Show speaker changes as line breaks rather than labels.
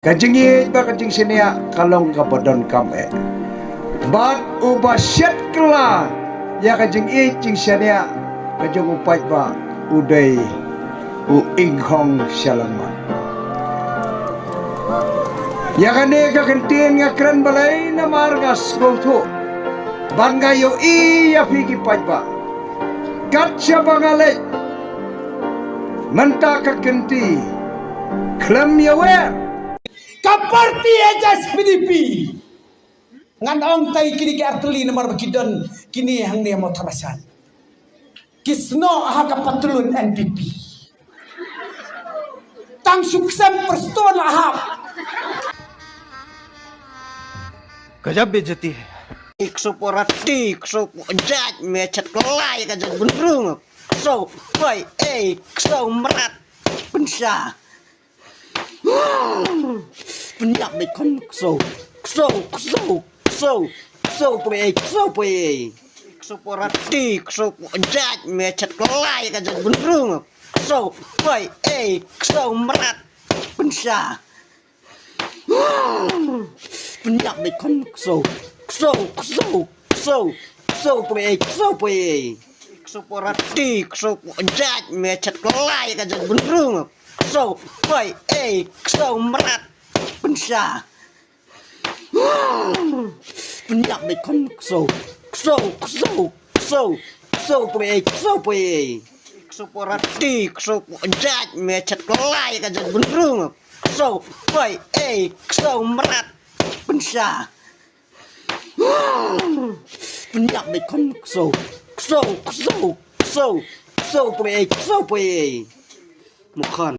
Kajing ieid ba kajing shanieh kalong kabadon kame. Bat ubah syat kela ya kajing ieid jing shanieh kajing upai ba uday u inghong syalaman. Ya kane ka kentin ngakran balay na margas gautu. Ban gayo ya pigi pai ba. Gatcha bangalay. Menta ka kenti. Klam ya wer.
Kaparti ejas PDP ngan ong tai kini ke arteli nomor bekidon kini hang ne mo thabasan kisno aha kapatulun NPP tang suksem perston ahap
गजब बेइज्जती है
100% 100 mechat kelai kajak benrung so pai so merat pensya penyak bekon so pai 100% 100 mechat kelai kajak benrung so pai so merat pensya penyak bekon so pai 100% mechat kelai kajak benrung so pai so merat pensya penyak bekon so pai 100% mechat kelai kajak benrung so pai so merat pensya penyak bekon so pai 100% mukhan